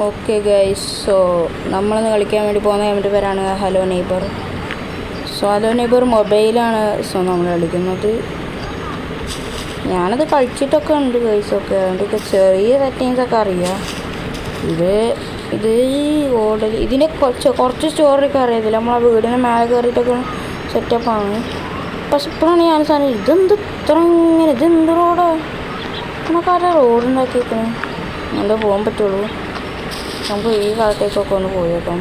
Okay guys, so നമ്മളിന്ന് കളിക്കാൻ വേണ്ടി പോകുന്ന ഗെയിമിൻ്റെ പേരാണ് hello neighbour. So hello neighbour മൊബൈലാണ് നമ്മൾ കളിക്കുന്നത്. ഞാനത് കളിച്ചിട്ടൊക്കെ ഉണ്ട് ഗൈസ്. ഒക്കെ അതിൻ്റെയൊക്കെ ചെറിയ സെറ്റിങ്സൊക്കെ അറിയാം. ഇത് ഇതിൻ്റെ കുറച്ച് സ്റ്റോറിയൊക്കെ അറിയത്തില്ല. നമ്മളെ വീടിന് മേലെ കയറിയിട്ടൊക്കെ സെറ്റപ്പാണ്. പക്ഷെ ഇപ്പോഴാണ് ഞാൻ സാധനം ഇത്ര ഇങ്ങനെ ഇതെന്ത് റോഡോ നമുക്കറിയാം. റോഡുണ്ടാക്കിയേക്കണേ നല്ല പോകാൻ പറ്റുള്ളൂ. നമുക്ക് ഈ കാലത്തേക്കൊക്കെ ഒന്ന് പോയേക്കാം.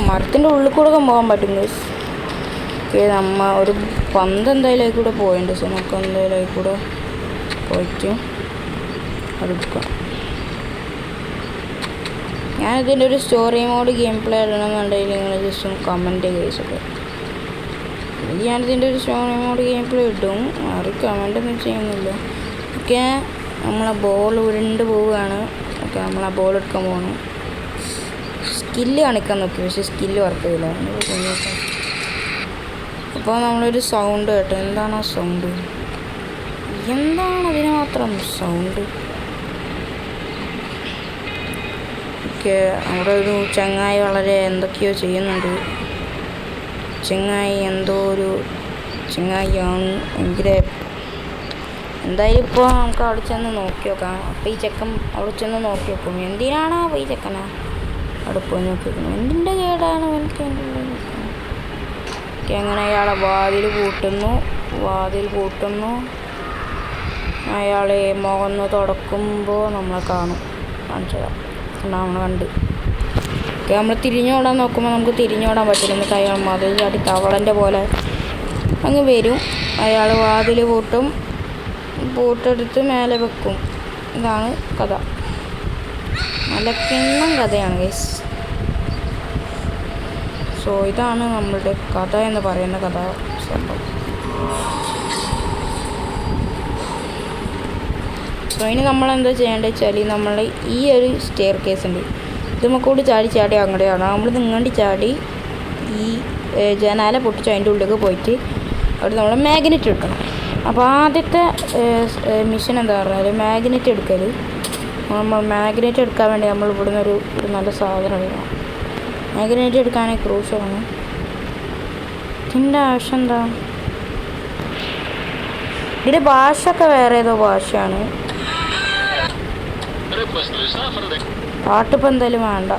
മരത്തിൻ്റെ ഉള്ളിൽ കൂടെ ഒക്കെ പോകാൻ പറ്റും ഗൈസ്. നമ്മ ഒരു പന്ത് എന്തായാലും അതിൽ കൂടെ പോയിട്ടുണ്ട്. സോ നമുക്ക് എന്തായാലും അതിൽ കൂടെ പോയിട്ട് അതെടുക്കാം. ഞാനിതിൻ്റെ ഒരു സ്റ്റോറി മോഡ് ഗെയിം പ്ലേ ഇടണമെന്നുണ്ടെങ്കിൽ നിങ്ങൾ ജസ്റ്റ് ഒന്ന് കമൻറ്റ് ഗൈസൊക്കെ. ഞാനിതിൻ്റെ ഒരു സ്റ്റോറി മോഡ് ഗെയിം പ്ലേ ഇടും. ആരും കമൻറ്റൊന്നും ചെയ്യുന്നില്ല. ഓക്കെ, നമ്മളെ ബോൾ ഉരുണ്ട് പോവുകയാണ്. ഓക്കെ, നമ്മളാ ബോൾ എടുക്കാൻ പോകണം. സ്കില്ല് കാണിക്കാൻ നോക്കി, പക്ഷേ സ്കില്ല് വർക്ക് ചെയ്യില്ല. അപ്പോൾ നമ്മളൊരു സൗണ്ട് കേട്ടോ. എന്താണ് ആ സൗണ്ട്? എന്താണ് അതിന് മാത്രം സൗണ്ട്? ഓക്കെ, അവിടെ ഒരു ചങ്ങായി വളരെ എന്തൊക്കെയോ ചെയ്യുന്നുണ്ട്. ചങ്ങായിയാണ് ഭയങ്കര. എന്തായാലും ഇപ്പോൾ നമുക്ക് അവിടെ ചെന്ന് നോക്കി നോക്കാം. അപ്പോൾ ഈ ചെക്കൻ അവിടെ ചെന്ന് നോക്കി നോക്കും. എന്തിനാണോ അപ്പോൾ ഈ ചെക്കനാ അവിടെ പോയി നോക്കി നോക്കണം. എന്തിൻ്റെ കേടാണ് എനിക്ക് എൻ്റെ ഓക്കെ, അങ്ങനെ അയാളെ വാതിൽ പൂട്ടുന്നു. അയാളെ മുഖന്ന് തുടക്കുമ്പോൾ നമ്മളെ കാണിച്ചതാണ്. നമ്മൾ കണ്ട്. ഓക്കെ, നമ്മൾ തിരിഞ്ഞോടാൻ നോക്കുമ്പോൾ നമുക്ക് തിരിഞ്ഞോടാൻ പറ്റില്ല. എന്നിട്ട് അയാൾ മതിൽ ചാടി തവളൻ്റെ പോലെ അങ്ങ് വരും. അയാൾ വാതിൽ പൂട്ടെടുത്ത് മേലെ വെക്കും. ഇതാണ് കഥ. നല്ല കിണ്ണം കഥയാണ് ഗൈസ്. സോ ഇതാണ് നമ്മളുടെ കഥ എന്ന് പറയുന്ന കഥ സംഭവം. സോ ഇനി നമ്മളെന്താ ചെയ്യേണ്ടത് വെച്ചാൽ നമ്മൾ ഈ ഒരു സ്റ്റെയർ കേസ് ഉണ്ട്. ഇത് നമുക്കൂടി ചാടി അങ്ങോട്ടാണ്. നമ്മൾ ഇങ്ങോട്ട് ചാടി ഈ ജനാല പൊട്ടിച്ച് അതിൻ്റെ ഉള്ളിലേക്ക് പോയിട്ട് അവിടെ നമ്മൾ മാഗ്നറ്റ് എടുക്കണം. അപ്പോൾ ആദ്യത്തെ മിഷൻ എന്താ പറഞ്ഞാൽ മാഗ്നറ്റ് എടുക്കൽ. നമ്മൾ മാഗ്നറ്റ് എടുക്കാൻ വേണ്ടി നമ്മൾ ഇവിടുന്ന് ഒരു നല്ല സാധനം എടുക്കണം. മാഗ്നറ്റ് എടുക്കാനേ ക്രൂഷ്യലാണ്. ഇതിൻ്റെ ആവശ്യം എന്താ? ഇതിൻ്റെ ഭാഷയൊക്കെ വേറെ ഏതോ ഭാഷയാണ്. പാട്ടിപ്പോൾ എന്തായാലും വേണ്ട.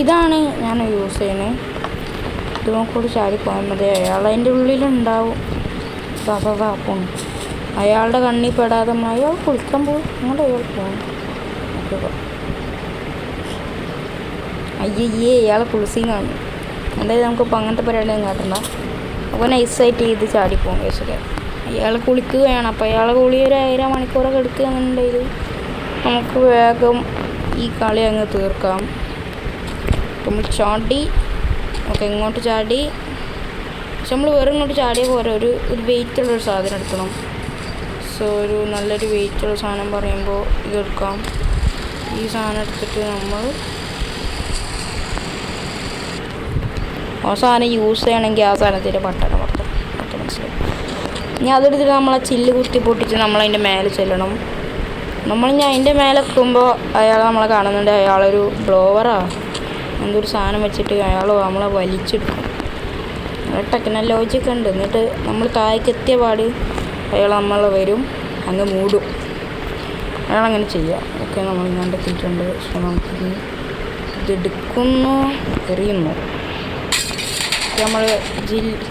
ഇതാണ് ഞാൻ യൂസ് ചെയ്യുന്നത്. ഇത് നോക്കൂടി ചാടി പോകാൻ മതി. അയാൾ അതിൻ്റെ ഉള്ളിലുണ്ടാവും. അപ്പം അയാളുടെ കണ്ണിൽ പെടാതെ അയാൾ കുളിക്കാൻ പോകും. അങ്ങോട്ട് അയാൾ പോകും. അയ്യേ, ഇയാളെ കുളിസിങ്ങാണ്. എന്തായാലും നമുക്കിപ്പോൾ അങ്ങനത്തെ പരിപാടിയൊന്നും കാട്ടണ്ട. അപ്പോൾ നൈസായിട്ട് ഇത് ചാടിപ്പോകും കേസൊക്കെ. അയാൾ കുളിക്കുകയാണ്. അപ്പോൾ അയാളെ കുളി ഒരു 1,000 മണിക്കൂറൊക്കെ എടുക്കുകയെന്നുണ്ടെങ്കിൽ നമുക്ക് വേഗം ഈ കളി അങ്ങ് തീർക്കാം. നമ്മൾ ചാടി. ഓക്കെ, ഇങ്ങോട്ട് ചാടി. പക്ഷെ നമ്മൾ വേറെ ഇങ്ങോട്ട് ചാടിയ പോലെ ഒരു വെയിറ്റുള്ളൊരു സാധനം എടുക്കണം. സോ ഒരു നല്ലൊരു വെയിറ്റുള്ള സാധനം പറയുമ്പോൾ ഇതെടുക്കാം. ഈ സാധനം എടുത്തിട്ട് നമ്മൾ ആ സാധനം യൂസ് ചെയ്യണമെങ്കിൽ ആ സാധനത്തിൻ്റെ ബട്ടൺ മനസ്സിലായി. ഇനി അതെടുത്തിട്ട് നമ്മളെ ചില്ല് കുത്തി പൊട്ടിച്ച് നമ്മളതിൻ്റെ മേലെ ചെല്ലണം. ഞാൻ അതിൻ്റെ മേലെ വെക്കുമ്പോൾ അയാൾ നമ്മളെ കാണുന്നുണ്ട്. അയാളൊരു എന്തൊരു സാധനം വെച്ചിട്ട് അയാൾ നമ്മളെ വലിച്ചെടുക്കും. ടെക്നോളജിയൊക്കെ ഉണ്ട്. എന്നിട്ട് നമ്മൾ താഴേക്ക് എത്തിയ പാട് അയാൾ നമ്മളെ വരും, അങ്ങ് മൂടും. അയാളങ്ങനെ ചെയ്യാം. ഓക്കെ, നമ്മൾ ഇങ്ങോട്ട് എത്തിയിട്ടുണ്ട്. സോ നമുക്ക് ഇതെടുക്കുന്നു, എറിയുന്നു. നമ്മൾ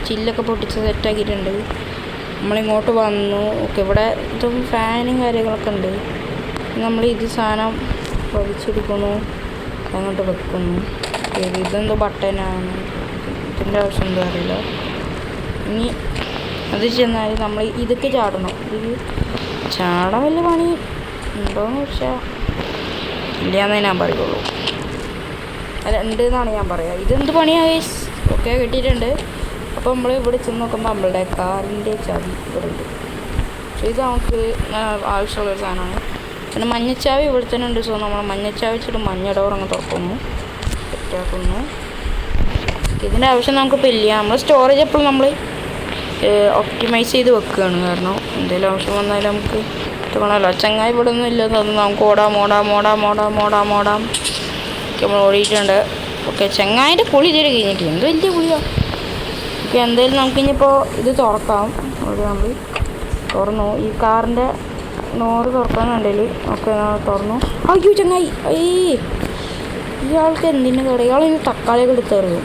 ചില്ലൊക്കെ പൊട്ടിച്ച് സെറ്റാക്കിയിട്ടുണ്ട്. നമ്മളിങ്ങോട്ട് വന്നു. ഓക്കെ, ഇവിടെ ഇതും ഫാനും കാര്യങ്ങളൊക്കെ ഉണ്ട്. നമ്മൾ ഇത് സാധനം വലിച്ചെടുക്കുന്നു, അങ്ങോട്ട് വെക്കുന്നു. ഇതെന്തോ ബട്ടനാണ്. ഇതിൻ്റെ ആവശ്യം എന്താ അറിയില്ല. ഇനി അത് ചെന്നാൽ നമ്മൾ ഇതൊക്കെ ചാടണം. ഇത് ചാടാൻ വലിയ പണി ഉണ്ടോയെന്ന് വെച്ചാൽ ഇല്ലയെന്നേ ഞാൻ പറയുള്ളൂ. അല്ല, ഉണ്ട് എന്നാണ് ഞാൻ പറയുക. ഇതെന്ത് പണിയാണ് ഗൈസ്? ഓക്കെ, കിട്ടിയിട്ടുണ്ട്. അപ്പോൾ നമ്മൾ ഇവിടെ ചെന്ന് നോക്കുമ്പോൾ നമ്മളുടെ കാറിൻ്റെ ചാവി ഇവിടെ ഉണ്ട്. പക്ഷേ ഇത് നമുക്ക് ആവശ്യമുള്ളൊരു സാധനമാണ്. പിന്നെ മഞ്ഞച്ചാവി ഇവിടെ തന്നെ ഉണ്ട്. സോ നമ്മൾ മഞ്ഞച്ചാവി വെച്ചിട്ട് മഞ്ഞ ഡോർ അങ്ങ് തുറക്കുന്നു, സെറ്റാക്കുന്നു. ഇതിൻ്റെ ആവശ്യം നമുക്കിപ്പോൾ ഇല്ല. നമ്മൾ സ്റ്റോറേജ് എപ്പോഴും നമ്മൾ ഒപ്റ്റിമൈസ് ചെയ്ത് വെക്കുകയാണ്. കാരണം എന്തെങ്കിലും ആവശ്യം വന്നാലും നമുക്ക് തോന്നല്ലോ ചങ്ങായി ഇവിടെ ഒന്നും ഇല്ലെന്ന് തോന്നുന്നു. നമുക്ക് ഓടാം നമ്മൾ ഓടിയിട്ടുണ്ട്. ഓക്കെ, ചങ്ങായിൻ്റെ കുളി ഇതുവരെ കഴിഞ്ഞിട്ട് എന്ത് വലിയ കുളിയാണ്. ഓക്കെ, എന്തായാലും നമുക്കിനിയിപ്പോൾ ഇത് തുറക്കാം. ഒരു നമ്മൾ തുറന്നു. ഈ കാറിൻ്റെ നോറ് തുറക്കാനുണ്ടെങ്കിൽ ഓക്കെ തുറന്നു. അയ്യോ ചങ്ങായി, ഇയാൾക്ക് എന്തിൻ്റെ കട? ഇയാളിനി തക്കാളിയൊക്കെ എടുത്തെറിയും.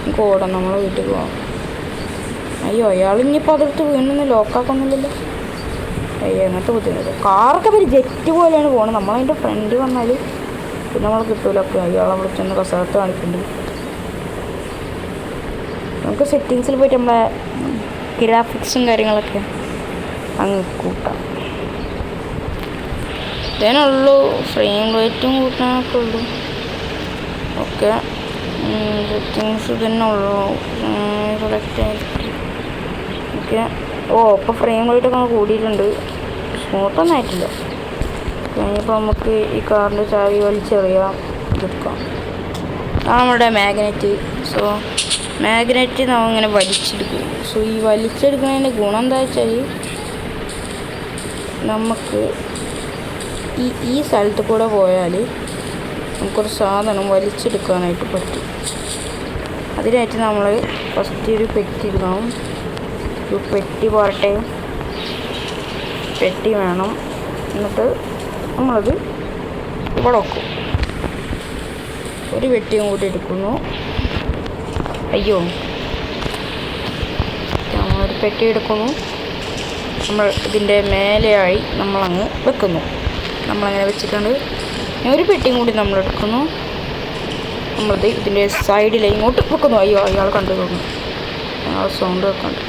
നമുക്ക് ഓടാം, നമ്മളെ വീട്ടിൽ പോകാം. അയ്യോ, അയാളിനിപ്പോൾ അതെടുത്ത് വീണൊന്നും ലോക്കാക്കൊന്നുമില്ലല്ലോ. അയ്യോ, അങ്ങനത്തെ ബുദ്ധിമുട്ട്. കാറൊക്കെ ഒരു ജെറ്റ് പോലെയാണ് പോകുന്നത്. നമ്മളതിൻ്റെ ഫ്രണ്ട് വന്നാൽ പിന്നെ നമ്മൾ കിട്ടൂലൊക്കെ. അയാളെ വിളിച്ചൊന്ന് കസരത്ത് കാണിക്കുന്നുണ്ട്. നമുക്ക് സെറ്റിങ്സിൽ പോയിട്ട് നമ്മളെ ഗ്രാഫിക്സും കാര്യങ്ങളൊക്കെ അങ്ങ് കൂട്ടാം. ഇതിനുള്ളൂ, ഫ്രെയിം റേറ്റും കൂട്ടാനൊക്കെ ഉള്ളൂ. ഓക്കെ, സെറ്റിങ്സ് തന്നെ ഉള്ളൂ. Select okay. ഇപ്പോൾ ഫ്രെയിം റേറ്റൊക്കെ കൂടിയിട്ടുണ്ട്. സ്മൂത്തൊന്നും ആയിട്ടില്ല. കഴിഞ്ഞപ്പോൾ നമുക്ക് ഈ കാറിൻ്റെ ചാവി വലിച്ചെറിയാം, എടുക്കാം. അതാണ് നമ്മുടെ മാഗ്നറ്റ്. സോ മാഗ്നറ്റ് നമ്മളിങ്ങനെ വലിച്ചെടുക്കും. സോ ഈ വലിച്ചെടുക്കുന്നതിൻ്റെ ഗുണം എന്താ വെച്ചാൽ നമുക്ക് ഈ സ്ഥലത്ത് കൂടെ പോയാൽ നമുക്കൊരു സാധനം വലിച്ചെടുക്കാനായിട്ട് പറ്റും. അതിനായിട്ട് നമ്മൾ ഫസ്റ്റ് ഒരു പെട്ടി ഇടണം. ഒരു പെട്ടി പോരട്ടെ, പെട്ടി വേണം. എന്നിട്ട് നമ്മളത് ഇവിടെ വെക്കും. ഒരു പെട്ടിയും കൂടി എടുക്കുന്നു. അയ്യോ, നമ്മളൊരു പെട്ടി എടുക്കുന്നു. നമ്മൾ ഇതിൻ്റെ മേലെയായി നമ്മളങ്ങ് വെക്കുന്നു. നമ്മളങ്ങനെ വെച്ചിട്ടുണ്ട്. ഒരു പെട്ടിയും കൂടി നമ്മളെടുക്കുന്നു. നമ്മളത് ഇതിൻ്റെ സൈഡിൽ ഇങ്ങോട്ട് വെക്കുന്നു. അയ്യോ, അയാൾ കണ്ടു തോന്നുന്നു. അയാൾ സൗണ്ട് വെക്കണ്ട്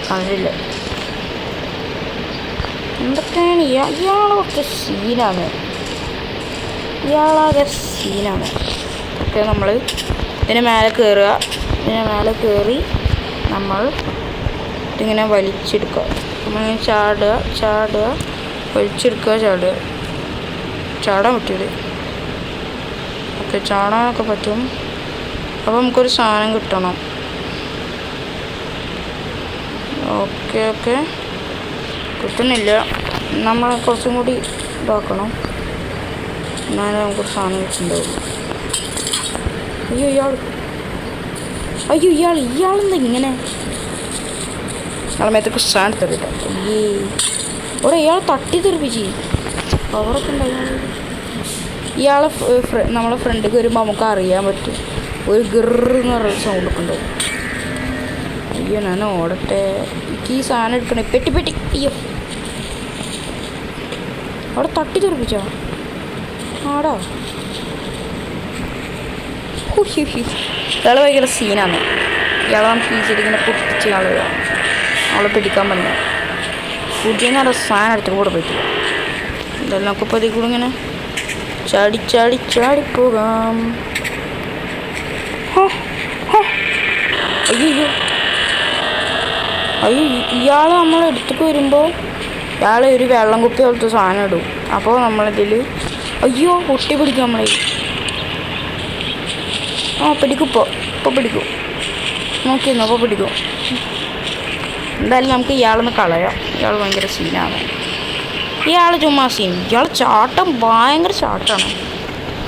കണ്ടില്ല. എന്തൊക്കെയാണ് ഇയാളൊക്കെ സീനാണ്. ഓക്കെ, നമ്മൾ ഇതിന് മേലെ കയറുക. ഇതിന് മേലെ കയറി നമ്മൾ ഇതിങ്ങനെ വലിച്ചെടുക്കുക. നമ്മളിങ്ങനെ ചാടുക വലിച്ചെടുക്കുക. ചാടാൻ പറ്റൂലേ? ഓക്കെ, ചാടാനൊക്കെ പറ്റും. അപ്പോൾ നമുക്കൊരു സാധനം കിട്ടണം. ഓക്കെ കിട്ടുന്നില്ല. നമ്മൾ കുറച്ചും കൂടി ഇതാക്കണം, എന്നാലും നമുക്കൊരു സാധനം കിട്ടുന്നുണ്ടാവും. ഇയാളെന്താ ഇങ്ങനെ? മേത്തൊക്കെ സാധനം തെറിയിട്ടോ. ഇവിടെ ഇയാൾ തട്ടി തെറിപ്പിച്ച് പവറൊക്കെ ഉണ്ടായി. ഇയാളെ നമ്മളെ ഫ്രണ്ടിലേക്ക് വരുമ്പോൾ നമുക്ക് അറിയാൻ പറ്റും. ഒരു ഗിറെന്ന് പറയുന്ന സൗണ്ടൊക്കെ ഉണ്ടാവും. അയ്യോ, ഞാൻ ഓടട്ടെ. എനിക്ക് ഈ സാധനം എടുക്കണേ. പെട്ടി. അയ്യോ, അവിടെ തട്ടി തെറിപ്പിച്ചോ? ആടാ, ഇയാൾ ഭയങ്കര സീനാണ്. ഇയാളെ നമുക്ക് ഈ ചെടിങ്ങനെ പൊട്ടിച്ച് കളയുക. അവളെ പിടിക്കാൻ പറ്റില്ല. പുതിയ സാധനം എടുത്തിട്ട് കൂടെ പറ്റില്ല. എന്തായാലും നമുക്കിപ്പോൾ അതിൽ കൂടെ ഇങ്ങനെ ചാടിപ്പോകാം. അയ്യോ, ഇയാൾ നമ്മളെടുത്തേക്ക് വരുമ്പോൾ ഇയാൾ ഒരു വെള്ളം കുപ്പി പോലത്തെ സാധനം ഇടും. അപ്പോൾ നമ്മളിതിൽ അയ്യോ പൊട്ടി പിടിക്കും നമ്മളെ. പിടിക്കും. ഇപ്പോൾ പിടിക്കും. നോക്കിയിരുന്നു, അപ്പോൾ പിടിക്കും. എന്തായാലും നമുക്ക് ഇയാളൊന്ന് കളയാം. ഇയാൾ ഭയങ്കര സീനാണ്. ഇയാൾ ചുമ്മാ സീൻ. ഇയാൾ ചാട്ടം ഭയങ്കര ചാട്ടമാണ്.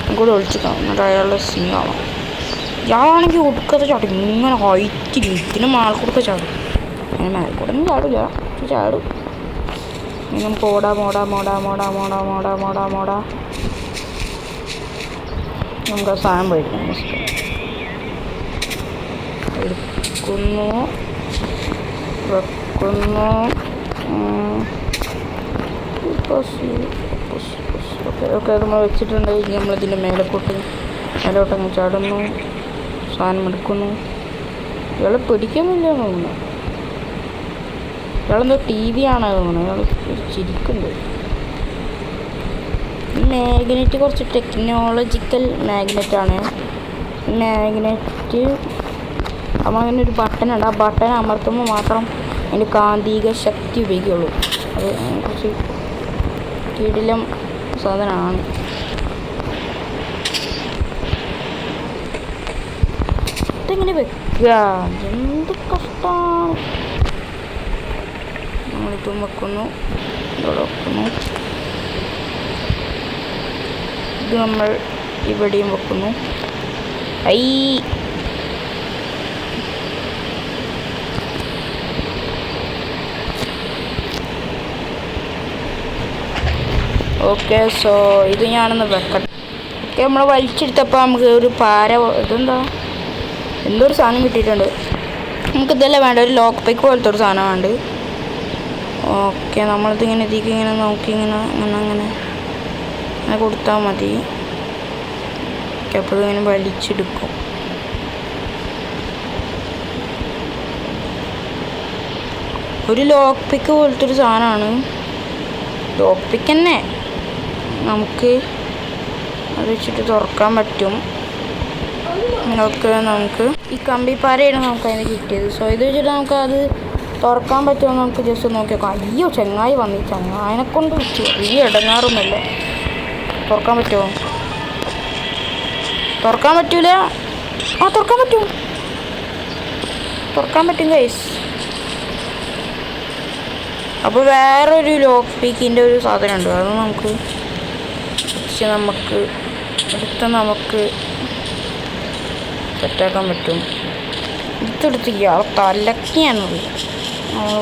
നമുക്കിവിടെ ഒളിച്ച് കാണും. എന്നിട്ട് അയാളുടെ സീൻ കാണാം. ഇയാളാണെങ്കിൽ ഒടുക്കത്തെ ചാടും. ഇങ്ങനെ ഹൈറ്റിൽ ഇതിന് മേൽക്കൂടൊക്കെ ചാടും. അങ്ങനെ മേൽക്കൂടെ ഒന്നും ചാടില്ല, ചാടും. ഇനി നമുക്ക് ഓടാ. നമുക്ക് ആ സാധനം പോയിരിക്കണം. എടുക്കുന്നു, വെക്കുന്നു. ഓക്കെ നമ്മൾ വെച്ചിട്ടുണ്ട്. ഇനി നമ്മളിതിൻ്റെ മേലോട്ടങ്ങ് ചാടുന്നു. സാധനം എടുക്കുന്നു. ഇയാളെ പിടിക്കുന്നില്ല തോന്നുന്നു. ഇയാളെന്തോ TV ആണ് തോന്നുന്നു. ഇയാൾ ചിരിക്കുന്നുണ്ട്. ഈ മാഗ്നറ്റ് കുറച്ച് ടെക്നോളജിക്കൽ മാഗ്നറ്റാണ്. ഈ മാഗ്നറ്റ് നമ്മളങ്ങനെ ഒരു ബട്ടണുണ്ട്. ആ ബട്ടൺ അമർത്തുമ്പോൾ മാത്രം അതിൻ്റെ കാന്തിക ശക്തി ഉപയോഗിക്കുള്ളൂ. അത് കുറച്ച് കിടിലം സാധനമാണ്. ഇതെങ്ങനെ വെക്കുക? എന്ത് കഷ്ടമാണ്. നമ്മളിതും വെക്കുന്നു. ഇവിടെ വെക്കുന്നു. ഇത് നമ്മൾ ഇവിടെയും വെക്കുന്നു. I okay. സോ ഇത് ഞാനൊന്ന് വെക്കട്ടെ. ഓക്കെ, നമ്മൾ വലിച്ചെടുത്തപ്പോൾ നമുക്ക് ഒരു പാര ഇതെന്താ എന്തോ ഒരു സാധനം കിട്ടിയിട്ടുണ്ട്. നമുക്ക് ഇതല്ലേ വേണ്ട, ഒരു ലോക്ക് പിക്ക് പോലത്തെ ഒരു സാധനം വേണ്ട. ഓക്കെ, നമ്മളിതിങ്ങനെ ഇതിലേക്ക് ഇങ്ങനെ നോക്കി ഇങ്ങനെ അങ്ങനെ കൊടുത്താൽ മതി. ഓക്കെ, അപ്പോൾ ഇതിങ്ങനെ വലിച്ചെടുക്കും. ഒരു ലോക്ക് പിക്ക് പോലത്തെ ഒരു സാധനമാണ്. ലോക്ക് പിക്ക് തന്നെ നമുക്ക് അത് വെച്ചിട്ട് തുറക്കാൻ പറ്റും. നമുക്ക് ഈ കമ്പിപ്പാരയാണ് നമുക്ക് അതിന് കിട്ടിയത്. സോ ഇത് വെച്ചിട്ട് നമുക്ക് അത് തുറക്കാൻ പറ്റുമോ നമുക്ക് ജസ്റ്റ് നോക്കി നോക്കാം. അയ്യോ, ചങ്ങായി വന്നു. ചങ്ങായിനെ കൊണ്ട് പറ്റുമോ? ഈ ഇടങ്ങാറൊന്നുമില്ല. തുറക്കാൻ പറ്റുമോ? തുറക്കാൻ പറ്റൂല. തുറക്കാൻ പറ്റും. തുറക്കാൻ പറ്റും ഗൈസ്. അപ്പോൾ വേറൊരു ലോക്ക് പീക്കിൻ്റെ ഒരു സാധനം ഉണ്ട്. അത് നമുക്ക് നമുക്ക് സെറ്റാക്കാൻ പറ്റും. ഇതെടുത്ത് ഇയാളെ തലക്കിയാണത്.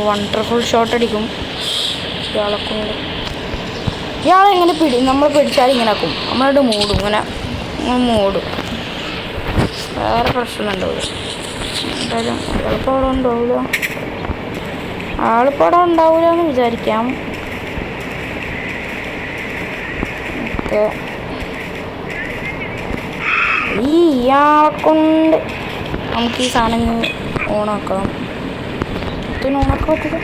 വണ്ടർഫുൾ ഷോട്ട് അടിക്കും ഇയാളെങ്ങനെ നമ്മൾ പിടിച്ചാൽ ഇങ്ങനെ ആക്കും. നമ്മളോട് മൂടും, ഇങ്ങനെ മൂടും. വേറെ പ്രശ്നമുണ്ടാവില്ല. എന്തായാലും ചിലപ്പോൾ അവിടെ ഉണ്ടാവില്ല. ആളിപ്പോൾ അവിടെ ഉണ്ടാവില്ല എന്ന് വിചാരിക്കാം. ഓക്കെ, ഇയാളെ കൊണ്ട് നമുക്ക് ഈ സാധനം ഓണാക്കാം. ഇതിന് ഓണാക്കാൻ പറ്റില്ല.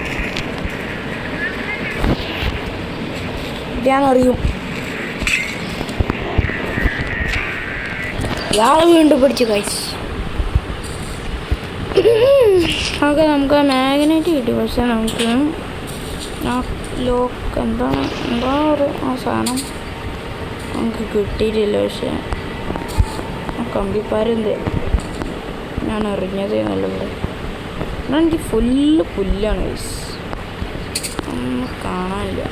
ഇതാണെന്നറിയും. ഇയാളെ വീണ്ടും പിടിച്ചു ഗൈസ്. ഓക്കെ, നമുക്ക് ആ മാഗ്നറ്റ് കിട്ടി. പക്ഷെ നമുക്ക് ആ ലോക്ക് എന്താ ഒരു ആ സാധനം നമുക്ക് കിട്ടിയിട്ടില്ല. പക്ഷെ കമ്പിപ്പാരെന്ത് ഞാൻ അറിഞ്ഞതേ നല്ലത്. എനിക്ക് ഫുള്ള് പുല്ലാണ് ഗൈസ്, ഒന്നും കാണാനില്ല.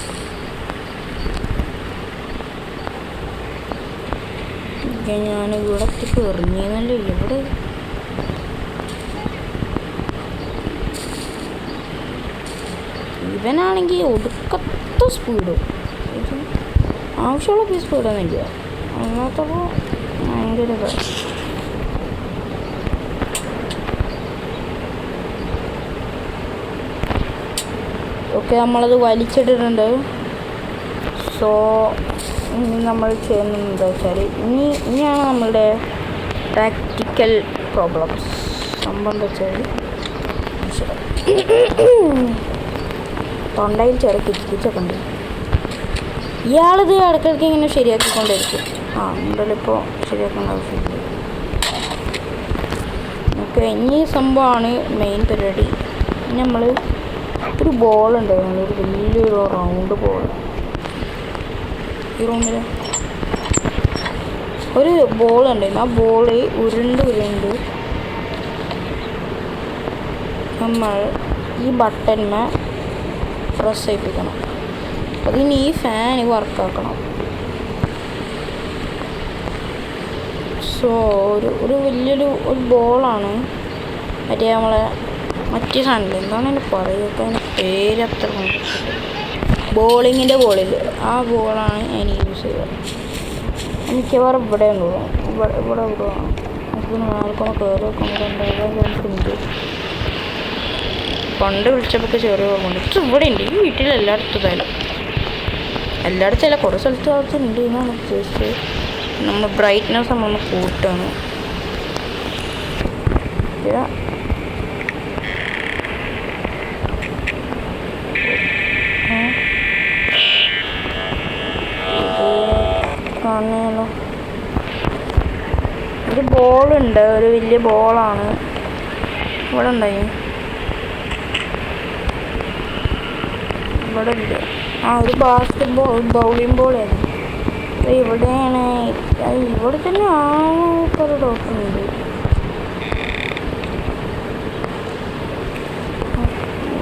ഞാൻ ഇവിടത്തേക്ക് എറിഞ്ഞല്ലേ. ഇവിടെ ഇവനാണെങ്കിൽ ഒടുക്കത്തെ സ്പീഡ്. ഇത് ആവശ്യമുള്ള സ്പീഡൊന്നുമില്ല. അങ്ങനത്തപ്പോൾ ഭയങ്കര ഇതാണ്. ഓക്കെ, നമ്മളത് വലിച്ചിട്ടിട്ടുണ്ട്. സോ ഇനി നമ്മൾ ചെയ്യുന്നത് എന്താ വെച്ചാൽ ഇനിയാണ് നമ്മളുടെ പ്രാക്ടിക്കൽ പ്രോബ്ലംസ്. സംഭവം എന്താ വെച്ചാൽ തൊണ്ടയിൽ ചെറിയ കിച്ചൊക്കെ ഉണ്ട്. ഇയാളിത് ഇടയ്ക്കിടയ്ക്ക് ഇങ്ങനെ ശരിയാക്കിക്കൊണ്ടിരിക്കും. എന്തായാലും ഇപ്പോൾ ശരിയാക്കേണ്ട ആവശ്യമില്ല. ഓക്കെ, ഇനി സംഭവമാണ് മെയിൻ പരിപാടി. ഇനി നമ്മൾ ഒരു ബോളുണ്ടായിരുന്നു, ഒരു വലിയൊരു റൗണ്ട് ബോൾ. ഈ റൂമിൽ ഒരു ബോളുണ്ടായിരുന്നു. ആ ബോള് ഉരുണ്ട് നമ്മൾ ഈ ബട്ടൺമേ പ്രസ് ചെയ്യിപ്പിക്കണം. അതിന് ഈ ഫാൻ വർക്കാക്കണം. സോ ഒരു വലിയൊരു ബോളാണ്. നമ്മളെ മറ്റേ സാധനമില്ല, എന്താണ് അതിൻ്റെ പറയുക, അതിൻ്റെ പേര് അത്ര ബോളിങ്ങിൻ്റെ ബോളിൽ ആ ബോളാണ് ഞാൻ യൂസ് ചെയ്യുക. മിക്കവാറും ഇവിടെ ഉണ്ടോ ഇവിടെ നമുക്ക് ആൾക്കൊന്ന് കയറി വെക്കുന്നുണ്ട്. പണ്ട് വിളിച്ചപ്പോൾ ചെറിയ ഓർമ്മയുണ്ട്. ഇവിടെ ഉണ്ട്, ഈ വീട്ടിൽ എല്ലായിടത്തും അല്ല കുറേ സ്ഥലത്ത് ഉണ്ട് എന്നാണ് ഉദ്ദേശിച്ചത്. നമ്മൾ ബ്രൈറ്റ്നെസ് നമ്മളൊന്ന് കൂട്ടാണ്. കാണുന്നല്ലോ, ഒരു ബോളുണ്ട്, ഒരു വലിയ ബോളാണ് ഇവിടെ ഉണ്ടായി. ഇവിടെ ഇല്ല. ഒരു ബാസ്കറ്റ് ബോൾ, ബൗളിംഗ് ബോളായിരുന്നു. ഇവിടെയാണ്, ഇവിടെ തന്നെ ഒരു ഡോക്ടറുണ്ട്.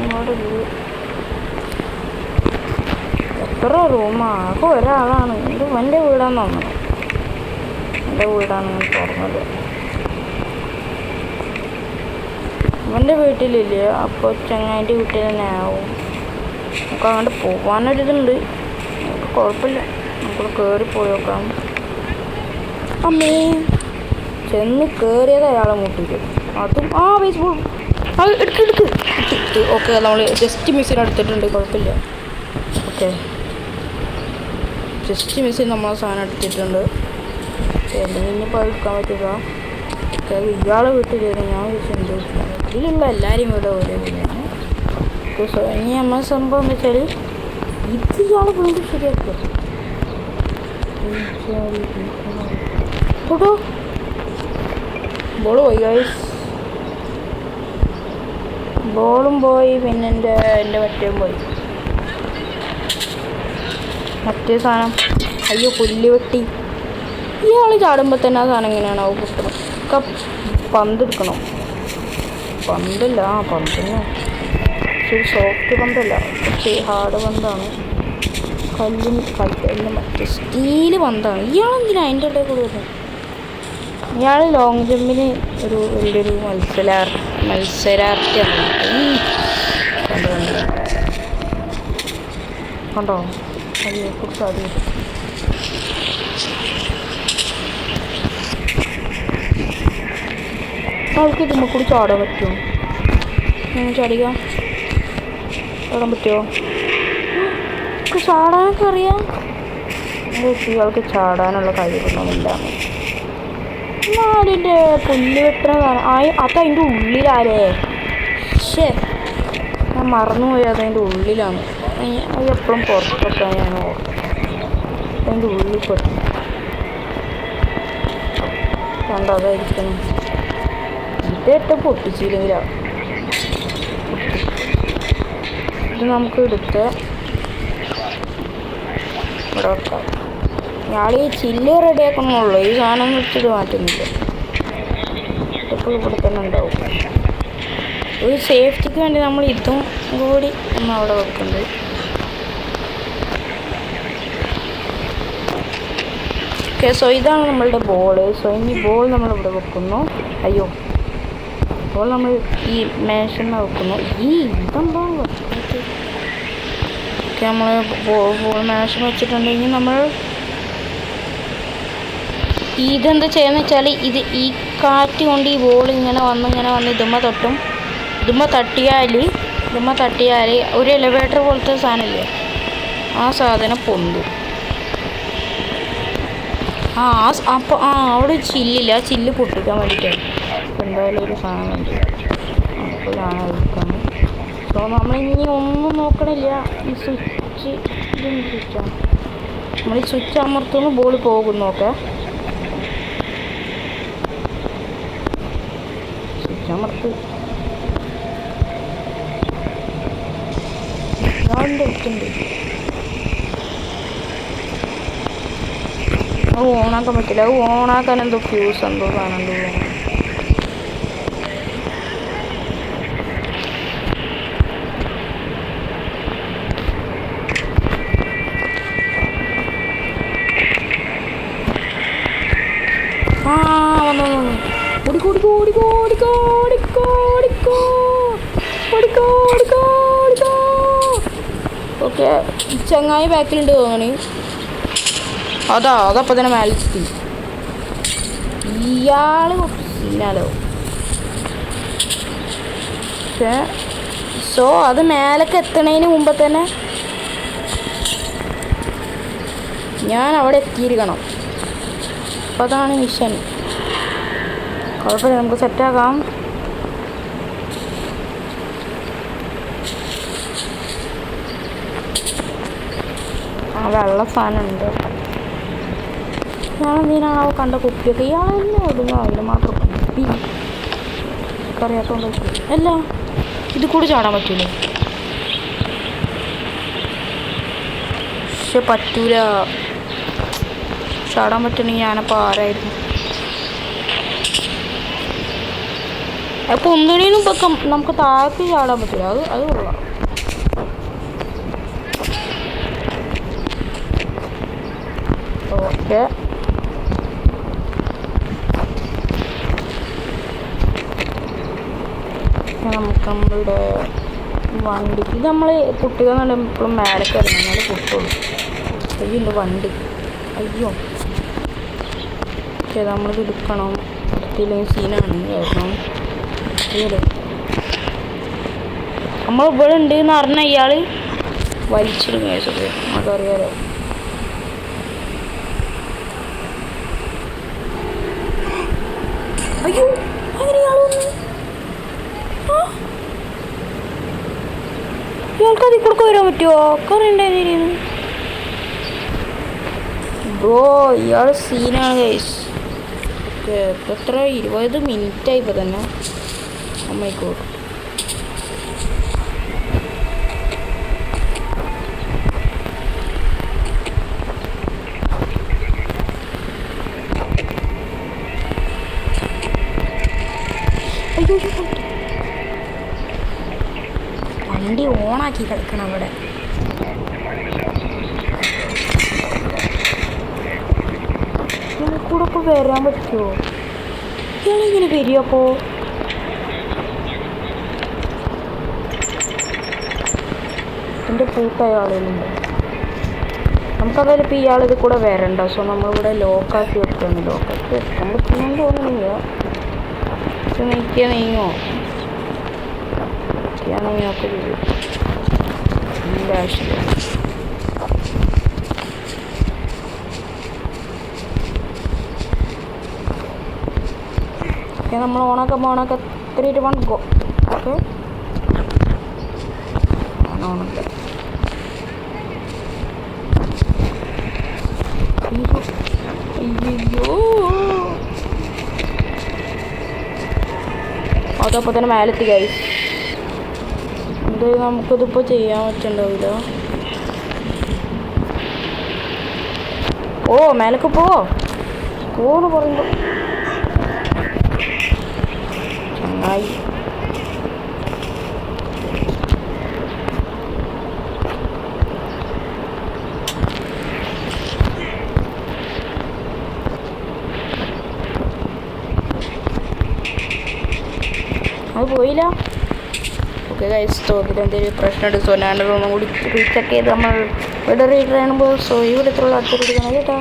ഇവിടെ എത്ര റൂമാ? ആകെ ഒരാളാണ്. ഇത് എൻ്റെ വീടാന്ന് തോന്നണം. എൻ്റെ വീടാണ് ഞാൻ തുറന്നത്. അവൻ്റെ വീട്ടിലില്ലേ, അപ്പോൾ ചങ്ങായിൻ്റെ വീട്ടിൽ തന്നെ ആവും. നമുക്ക് അങ്ങോട്ട് പോകാനൊരിതുണ്ട്. നമുക്ക് കുഴപ്പമില്ല, നമുക്ക് കയറി പോയി നോക്കാം. അമ്മേ ചെന്ന് കയറിയത് അയാളെ മുട്ടിട്ട് അതും ബേസ്ബോൾ അത് എടുക്ക്. ഓക്കെ, നമ്മൾ ജസ്റ്റ് മിസ്സിന് എടുത്തിട്ടുണ്ട്, കുഴപ്പമില്ല. ഓക്കെ, ജസ്റ്റ് മിസ്സിന് നമ്മൾ സാധനം എടുത്തിട്ടുണ്ട്. ഇനിയിപ്പോൾ അത് എടുക്കാൻ പറ്റില്ല. ഓക്കെ, ഇയാളെ വീട്ടിൽ ഞാൻ എന്ത് ഇതിലുള്ള എല്ലാവരെയും ഇവിടെ ഒരേപോലെയാണ്. ഇനി നമ്മൾ സംഭവം എന്ന് വെച്ചാൽ ഇത് ഇയാളെ വീണ്ടും ശരിയാക്കുക. കേട്ടോ, ബോൾ പോയി ഗൈസ്, ബോളും പോയി. പിന്നെ എൻ്റെ മറ്റേയും പോയി. മറ്റേ സാധനം അയ്യോ പുല്ല് വെട്ടി. ഇയാൾ ചാടുമ്പോൾ തന്നെ ആ സാധനം എങ്ങനെയാണ് കിട്ടണം? ഒക്കെ പന്തെടുക്കണം. പന്തല്ല, പന്തിന് പക്ഷേ സോഫ്റ്റ് പന്തല്ല, പക്ഷേ ഹാർഡ് പന്താണ്. കല്ലിന് മറ്റേ സ്റ്റീല് പന്താണ്. ഇയാളെന്തിനാ അതിൻ്റെ ഇടയിൽ കൂടെ വരുന്നത്? ഇയാൾ ലോങ് ജമ്പിന് ഒരു വലിയൊരു മത്സരാർത്ഥിയാണ്. കണ്ടോ അതിനെക്കുറിച്ച് അറിയാം. ആൾക്ക് ഇതിനെക്കൂടി ചാടാൻ പറ്റുമോ? ചാടിക്കാൻ പറ്റുമോ? ചാടാനൊക്കെ അറിയാം. ഇയാൾക്ക് ചാടാനുള്ള കഴിവൊന്നുമില്ല. അതിൻ്റെ പുല്ല് വെട്ടണ അതതിൻ്റെ ഉള്ളിലാലേ. ശേ, ഞാൻ മറന്നുപോയി, അതതിൻ്റെ ഉള്ളിലാണ്. അത് എപ്പോഴും പുറത്തൊക്കെ ഞാൻ ഓർക്കും. അതിൻ്റെ ഉള്ളിൽ പെട്ടു കണ്ടോ, അതായിരിക്കണം. ഇതേറ്റ പൊട്ടിച്ചില്ലെങ്കിലാ. ഇത് നമുക്ക് എടുത്ത് ഇവിടെ വെക്കാം. ഇയാൾ ഈ ചില്ല് റെഡിയാക്കണമുള്ളൂ, ഈ സാധനം വെച്ചിട്ട് മാറ്റുന്നില്ല. എപ്പോഴും ഇവിടെ തന്നെ ഉണ്ടാവും. ഒരു സേഫ്റ്റിക്ക് വേണ്ടി നമ്മൾ ഇതും കൂടി നമ്മൾ അവിടെ വെക്കുന്നുണ്ട്. ഓക്കെ, സോ ഇതാണ് നമ്മളുടെ ബോള്. സോ ഇനി ബോൾ നമ്മളിവിടെ വെക്കുന്നു. അയ്യോ, ബോൾ നമ്മൾ ഈ മേശന്ന് വെക്കുന്നു. ഇതെന്താ ഓക്കെ, നമ്മൾ ബോൾ മേശന്ന് വെച്ചിട്ടുണ്ടെങ്കിൽ നമ്മൾ ഇതെന്താ ചെയ്യുന്നത് വെച്ചാൽ ഈ കാറ്റ് കൊണ്ട് ഈ ബോൾ ഇങ്ങനെ വന്ന് ഇതുമ്മ തട്ടിയാൽ ഒരു എലിവേറ്റർ പോലത്തെ സാധനമില്ലേ, ആ സാധനം പൊന്തും. അപ്പോൾ അവിടെ ചില്ലില്ല, ആ ചില്ല് പൊട്ടിക്കാൻ വേണ്ടിയിട്ടാണ്. എന്തായാലും ഒരു സാധനം ഉണ്ട്, അപ്പോൾ സാധനം എടുക്കണം. സോ നമ്മളിനി ഒന്നും നോക്കണില്ല. ഈ സ്വിച്ച് ഇതൊന്നും സ്വിച്ചാണ്. നമ്മൾ ഈ സ്വിച്ച് അമർത്തുന്നു, ബോൾ പോകുന്നു. ഓക്കെ, സ്വിച്ച് അമർത്ത്. ഞാൻ്റെ അടുത്തുണ്ട്. അത് ഓണാക്കാൻ പറ്റില്ല. അത് ഓണാക്കാൻ എന്തോ ഫ്യൂസ് എന്തോ സാധനം എന്തോ. ഓക്കെ, ചങ്ങായി ബാക്കിലുണ്ട് തോന്നണി. അതപ്പം തന്നെ മേലെത്തി. ഇയാൾ പിന്നാലോ. പക്ഷേ സോ അത് മേലൊക്കെ എത്തണതിന് മുമ്പ് തന്നെ ഞാൻ അവിടെ എത്തിയിരിക്കണം. അപ്പം അതാണ് മിഷൻ. കുഴപ്പമില്ല, നമുക്ക് സെറ്റാക്കാം. വെള്ള സാധനമുണ്ട്. ഞാനെന്തിനാണോ കണ്ട കുപ്പിയൊക്കെ ഇയാളെന്നെ ഇടുന്നു. അതിന് മാത്രം കുപ്പി അറിയാത്തോണ്ട് അല്ല, ഇത് കൂടി ചാടാൻ പറ്റൂലേ? പക്ഷെ പറ്റൂല. ചാടാൻ പറ്റണമെങ്കിൽ ഞാനപ്പോൾ ആരായിരുന്നു? അപ്പോൾ ഒന്നിനും ഇപ്പം നമുക്ക് താഴത്ത് ചാടാൻ പറ്റില്ല. അത് കൊള്ളാം. ഓക്കെ, നമുക്ക് നമ്മളുടെ വണ്ടി ഇത് നമ്മൾ കുട്ടികൾ എന്ന് പറയുമ്പോൾ ഇപ്പോഴും മേലെ കയറുന്നാൽ കുട്ടുള്ളൂ. അയ്യോ വണ്ടി, അയ്യോ ഓക്കെ, നമ്മളിത് എടുക്കണം. എടുത്തില്ലെങ്കിൽ സീനാണ് കേൾക്കണം. അയ്യോ നമ്മളിവിടെ ഉണ്ട് എന്ന് പറഞ്ഞാൽ ഇയാൾ വലിച്ചിടും കേസൊക്കെ, നമുക്കറിയാലോ. അയ്യോ അങ്ങനെ ഇയാൾ വന്നു. ഇയാൾക്ക് അതിൽ കൂടെ വരാൻ പറ്റുമോ? കറിയുണ്ടായിരുന്നു ബ്രോ, ഇയാൾ സീനാണ് ഗൈസ്. ഓക്കെ, ഇപ്പം എത്ര 20 മിനിറ്റായി ഇപ്പം തന്നെ. അമ്മയ്ക്കോട്ട് വണ്ടി ഓണാക്കി കിടക്കണം അവിടെ. കൂടെ ഇപ്പോൾ വരാൻ പറ്റുമോ? ഇയാളിങ്ങനെ വരുമോ? അപ്പോൾ എൻ്റെ പൂട്ടായ ആളുകളുണ്ട്. നമുക്കതായാലും ഇപ്പോൾ ഇയാളിത് കൂടെ വരണ്ട. സോ നമ്മളിവിടെ ലോക്കാക്കി വെക്കണം. ലോക്കാക്കി വെക്കാൻ പറ്റുമെന്ന് തോന്നുന്നില്ല. നീങ്ങോ നീങ്ങൊക്കെ ആവശ്യമില്ല. ഓക്കെ, നമ്മൾ ഓണാക്ക 3, 2, 1 ഗോ. ഓക്കെ, ഓണൊക്കെ അയ്യോ അതപ്പോൾ തന്നെ മേലെത്തി ഗൈസ്. എന്ത് നമുക്കിതിപ്പോൾ ചെയ്യാൻ പറ്റുന്നുണ്ടാവില്ല. ഓ മേലേക്ക് പോന്ന് പറയുമ്പോൾ ചങ്ങായി അത് പോയില്ല. ഓക്കെ ഗൈസ്, തോക്കിൽ എന്തെങ്കിലും പ്രശ്നമുണ്ട്. സോ ഞാൻ ഒന്നും കൂടി റീചെക്ക് ചെയ്ത് നമ്മൾ ഇവിടെ റീഡ് ചെയ്യുമ്പോൾ സോ ഇവിടെ ഇത്രയുള്ള അടുത്ത് കൊടുക്കണം കേട്ടോ.